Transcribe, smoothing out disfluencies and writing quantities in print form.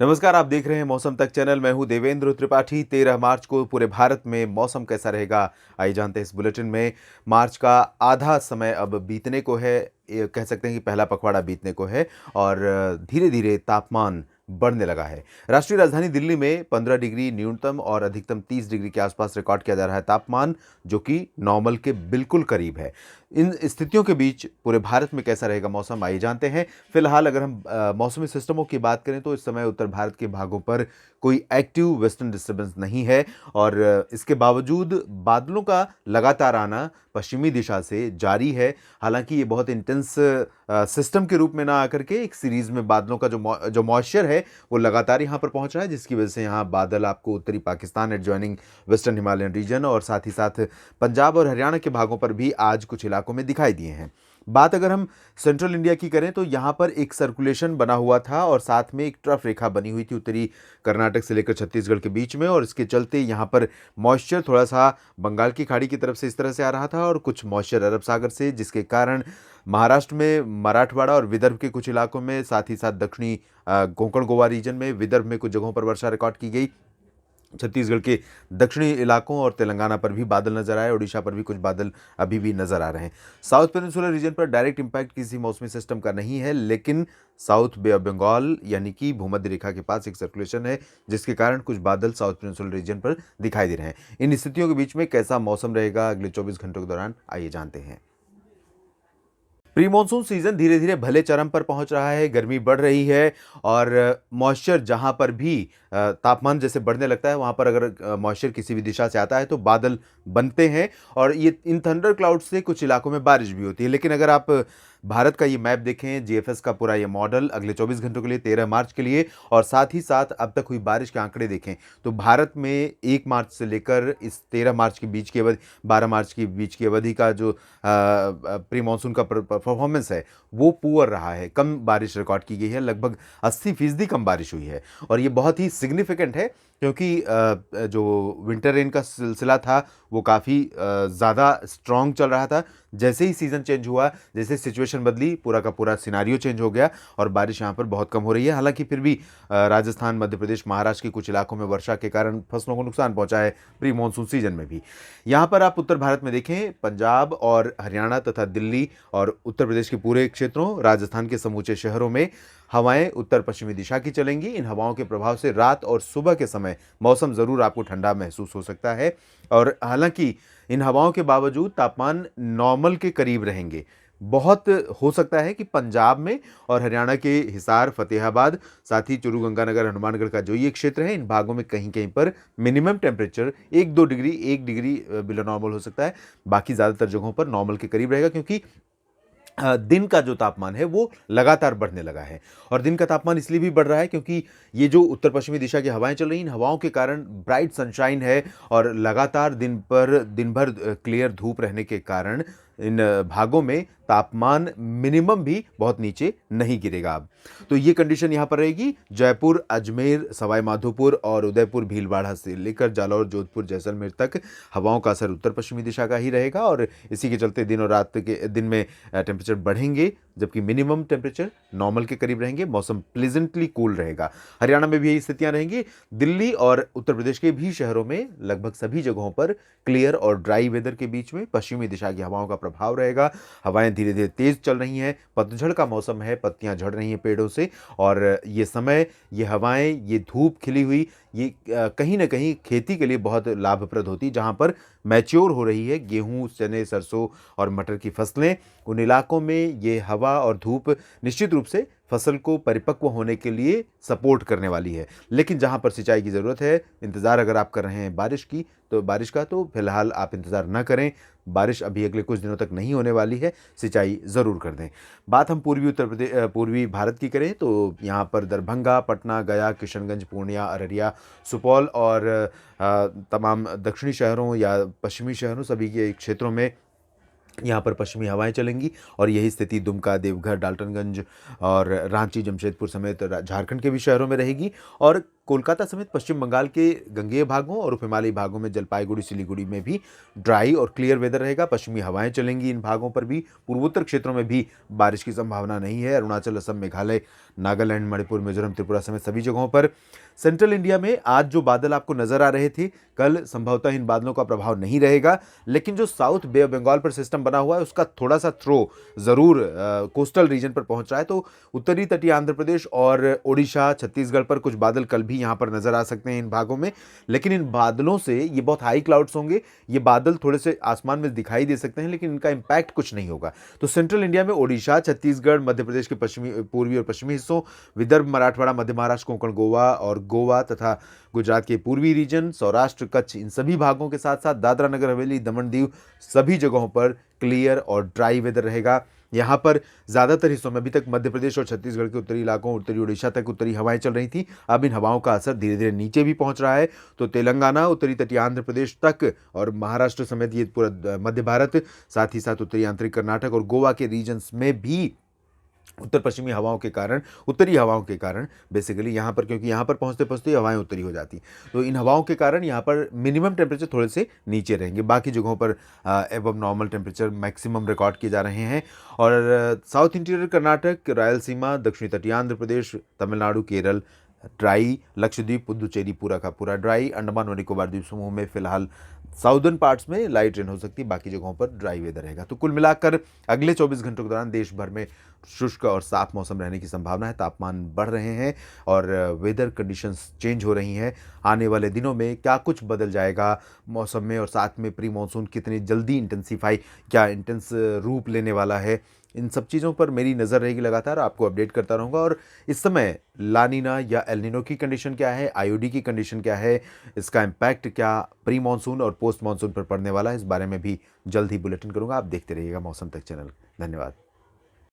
नमस्कार, आप देख रहे हैं मौसम तक चैनल। मैं हूं देवेंद्र त्रिपाठी। 13 मार्च को पूरे भारत में मौसम कैसा रहेगा, आइए जानते हैं इस बुलेटिन में। मार्च का आधा समय अब बीतने को है। ये कह सकते हैं कि पहला पखवाड़ा बीतने को है और धीरे धीरे तापमान बढ़ने लगा है। राष्ट्रीय राजधानी दिल्ली में 15 डिग्री न्यूनतम और अधिकतम 30 डिग्री के आसपास रिकॉर्ड किया जा रहा है तापमान, जो कि नॉर्मल के बिल्कुल करीब है। इन स्थितियों के बीच पूरे भारत में कैसा रहेगा मौसम, आइए जानते हैं। फिलहाल अगर हम मौसमी सिस्टमों की बात करें तो इस समय उत्तर भारत के भागों पर कोई एक्टिव वेस्टर्न डिस्टर्बेंस नहीं है और इसके बावजूद बादलों का लगातार आना पश्चिमी दिशा से जारी है। हालांकि ये बहुत इंटेंस सिस्टम के रूप में ना आकर के एक सीरीज में बादलों का जो मॉइस्चर है वो लगातार यहाँ पर पहुंच रहा है, जिसकी वजह से यहाँ बादल आपको उत्तरी Pakistan adjoining western Himalayan region और साथ ही साथ पंजाब और हरियाणा के भागों पर भी आज कुछ इलाकों में दिखाई दिए हैं। बात अगर हम सेंट्रल इंडिया की करें तो यहाँ पर एक सर्कुलेशन बना हुआ था और साथ में एक ट्रफ रेखा बनी हुई थी उत्तरी कर्नाटक से लेकर छत्तीसगढ़ के बीच में, और इसके चलते यहाँ पर मॉइस्चर थोड़ा सा बंगाल की खाड़ी की तरफ से इस तरह से आ रहा था और कुछ मॉइस्चर अरब सागर से, जिसके कारण महाराष्ट्र में मराठवाड़ा और विदर्भ के कुछ इलाकों में, साथ ही साथ दक्षिणी कोंकण गोवा रीजन में, विदर्भ में कुछ जगहों पर वर्षा रिकॉर्ड की गई। छत्तीसगढ़ के दक्षिणी इलाकों और तेलंगाना पर भी बादल नजर आए, ओडिशा पर भी कुछ बादल अभी भी नजर आ रहे हैं। साउथ पेनिनसुलर रीजन पर डायरेक्ट इंपैक्ट किसी मौसमी सिस्टम का नहीं है, लेकिन साउथ बे ऑफ बंगाल यानी कि भूमध्य रेखा के पास एक सर्कुलेशन है, जिसके कारण कुछ बादल साउथ पेनिनसुलर रीजन पर दिखाई दे रहे हैं। इन स्थितियों के बीच में कैसा मौसम रहेगा अगले 24 घंटों के दौरान, आइए जानते हैं। प्री मॉनसून सीजन धीरे धीरे भले चरम पर पहुंच रहा है, गर्मी बढ़ रही है और मॉइस्चर जहां पर भी तापमान जैसे बढ़ने लगता है वहां पर अगर मॉइस्चर किसी भी दिशा से आता है तो बादल बनते हैं और ये इन थंडर क्लाउड से कुछ इलाकों में बारिश भी होती है। लेकिन अगर आप भारत का ये मैप देखें, जीएफएस का पूरा ये मॉडल अगले 24 घंटों के लिए, 13 मार्च के लिए, और साथ ही साथ अब तक हुई बारिश के आंकड़े देखें तो भारत में 1 मार्च से लेकर इस 13 मार्च के बीच की अवधि, 12 मार्च के बीच की अवधि का जो प्री मानसून का परफॉर्मेंस है वो पुअर रहा है। कम बारिश रिकॉर्ड की गई है, लगभग 80% कम बारिश हुई है और ये बहुत ही सिग्निफिकेंट है क्योंकि जो विंटर रेन का सिलसिला था वो काफ़ी ज़्यादा स्ट्रॉन्ग चल रहा था। जैसे ही सीज़न चेंज हुआ, जैसे सिचुएशन बदली, पूरा का पूरा सिनारियो चेंज हो गया और बारिश यहाँ पर बहुत कम हो रही है। हालांकि फिर भी राजस्थान, मध्य प्रदेश, महाराष्ट्र के कुछ इलाकों में वर्षा के कारण फसलों को नुकसान पहुंचा है प्री मानसून सीजन में भी। यहाँ पर आप उत्तर भारत में देखें, पंजाब और हरियाणा तथा दिल्ली और उत्तर प्रदेश के पूरे क्षेत्रों, राजस्थान के समूचे शहरों में हवाएं उत्तर पश्चिमी दिशा की चलेंगी। इन हवाओं के प्रभाव से रात और सुबह के समय मौसम ज़रूर आपको ठंडा महसूस हो सकता है और हालांकि इन हवाओं के बावजूद तापमान नॉर्मल के करीब रहेंगे। बहुत हो सकता है कि पंजाब में और हरियाणा के हिसार, फतेहाबाद, साथ ही चूरू, गंगानगर, हनुमानगढ़ का जो ये क्षेत्र है, इन भागों में कहीं कहीं पर minimum temperature 1 degree below normal हो सकता है। बाकी ज़्यादातर जगहों पर नॉर्मल के करीब रहेगा क्योंकि दिन का जो तापमान है वो लगातार बढ़ने लगा है और दिन का तापमान इसलिए भी बढ़ रहा है क्योंकि ये जो उत्तर पश्चिमी दिशा की हवाएं चल रही हैं, इन हवाओं के कारण ब्राइट सनशाइन है और लगातार दिन भर क्लियर धूप रहने के कारण इन भागों में तापमान मिनिमम भी बहुत नीचे नहीं गिरेगा अब। तो ये कंडीशन यहाँ पर रहेगी। जयपुर, अजमेर, सवाई माधोपुर और उदयपुर, भीलवाड़ा से लेकर जालौर, जोधपुर, जैसलमेर तक हवाओं का असर उत्तर पश्चिमी दिशा का ही रहेगा और इसी के चलते दिन और रात के दिन में टेम्परेचर बढ़ेंगे जबकि मिनिमम टेम्परेचर नॉर्मल के करीब रहेंगे। मौसम प्लेजेंटली कूल रहेगा। हरियाणा में भी यही स्थितियां रहेंगी। दिल्ली और उत्तर प्रदेश के भी शहरों में लगभग सभी जगहों पर क्लियर और ड्राई वेदर के बीच में पश्चिमी दिशा की हवाओं का प्रभाव रहेगा। हवाएं धीरे धीरे तेज चल रही हैं, पतझड़ का मौसम है, पत्तियां झड़ रही हैं पेड़ों से और ये समय, ये हवाएं, ये धूप खिली हुई, ये कहीं ना कहीं खेती के लिए बहुत लाभप्रद होती। जहां पर मैच्योर हो रही है गेहूं, चने, सरसों और मटर की फसलें, उन इलाकों में ये हवा और धूप निश्चित रूप से फसल को परिपक्व होने के लिए सपोर्ट करने वाली है। लेकिन जहां पर सिंचाई की ज़रूरत है, इंतज़ार अगर आप कर रहे हैं बारिश का तो फिलहाल आप इंतज़ार ना करें। बारिश अभी अगले कुछ दिनों तक नहीं होने वाली है, सिंचाई ज़रूर कर दें। बात हम पूर्वी भारत की करें तो यहाँ पर दरभंगा, पटना, गया, किशनगंज, पूर्णिया, अररिया, सुपौल और तमाम दक्षिणी शहरों या पश्चिमी शहरों, सभी के क्षेत्रों में यहाँ पर पश्चिमी हवाएं चलेंगी और यही स्थिति दुमका, देवघर, डाल्टनगंज और रांची, जमशेदपुर समेत झारखंड के भी शहरों में रहेगी और कोलकाता समेत पश्चिम बंगाल के गंगेय भागों और उप हिमालयी भागों में जलपाईगुड़ी, सिलीगुड़ी में भी ड्राई और क्लियर वेदर रहेगा। पश्चिमी हवाएं चलेंगी इन भागों पर भी। पूर्वोत्तर क्षेत्रों में भी बारिश की संभावना नहीं है। अरुणाचल, असम, मेघालय, नागालैंड, मणिपुर, मिजोरम, त्रिपुरा समेत सभी जगहों पर। सेंट्रल इंडिया में आज जो बादल आपको नजर आ रहे थे, कल संभवतः इन बादलों का प्रभाव नहीं रहेगा, लेकिन जो साउथ बे ऑफ बंगाल पर सिस्टम बना हुआ है उसका थोड़ा सा थ्रो जरूर कोस्टल रीजन पर पहुंच रहा है। तो उत्तरी तटीय आंध्र प्रदेश और ओडिशा, छत्तीसगढ़ पर कुछ बादल कल भी यहां पर नजर आ सकते हैं इन भागों में। लेकिन इन बादलों से ये बहुत हाई क्लाउड्स होंगे, ये बादल थोड़े से आसमान में दिखाई दे सकते हैं, लेकिन इनका इंपैक्ट कुछ नहीं होगा। तो सेंट्रल इंडिया में ओडिशा, छत्तीसगढ़, मध्य प्रदेश के पश्चिमी, पूर्वी और पश्चिमी हिस्सों, विदर्भ, मराठवाड़ा, मध्य महाराष्ट्र, कोंकण, गोवा और गोवा तथा गुजरात के पूर्वी रीजन, सौराष्ट्र, कच्छ, इन सभी भागों के साथ साथ दादरा नगर हवेली, दमन दीव, सभी जगहों पर क्लियर और ड्राई वेदर रहेगा। यहाँ पर ज़्यादातर हिस्सों में अभी तक मध्य प्रदेश और छत्तीसगढ़ के उत्तरी इलाकों, उत्तरी उड़ीसा तक उत्तरी हवाएं चल रही थी। अब इन हवाओं का असर धीरे धीरे नीचे भी पहुंच रहा है। तो तेलंगाना, उत्तरी तटीय आंध्र प्रदेश तक और महाराष्ट्र समेत ये पूरा मध्य भारत, साथ ही साथ उत्तरी आंतरिक कर्नाटक और गोवा के रीजन्स में भी उत्तर पश्चिमी हवाओं के कारण, उत्तरी हवाओं के कारण बेसिकली यहाँ पर, क्योंकि यहाँ पर पहुँचते पहुँचते हवाएं उत्तरी हो जाती, तो इन हवाओं के कारण यहाँ पर मिनिमम टेम्परेचर थोड़े से नीचे रहेंगे। बाकी जगहों पर above normal temperature maximum record किए जा रहे हैं। और साउथ इंटीरियर कर्नाटक, रायलसीमा, दक्षिणी तटीय आंध्र प्रदेश, तमिलनाडु, केरल ड्राई, लक्षद्वीप, पुदुचेरी पूरा का पूरा ड्राई, अंडमान और निकोबार द्वीप समूह में फिलहाल साउदर्न पार्ट्स में लाइट रेन हो सकती है, बाकी जगहों पर ड्राई वेदर रहेगा। तो कुल मिलाकर अगले 24 घंटों के दौरान देश भर में शुष्क और साफ मौसम रहने की संभावना है। तापमान बढ़ रहे हैं और वेदर कंडीशंस चेंज हो रही हैं। आने वाले दिनों में क्या कुछ बदल जाएगा मौसम में, और साथ में प्री मानसून कितनी जल्दी इंटेंसीफाई, क्या इंटेंस रूप लेने वाला है, इन सब चीज़ों पर मेरी नज़र रहेगी लगातार, आपको अपडेट करता रहूँगा। और इस समय ला नीना या एल नीनो की कंडीशन क्या है, आईओडी की कंडीशन क्या है, इसका इम्पैक्ट क्या प्री मानसून और पोस्ट मानसून पर पड़ने वाला है, इस बारे में भी जल्द ही बुलेटिन करूँगा। आप देखते रहिएगा मौसम तक चैनल। धन्यवाद।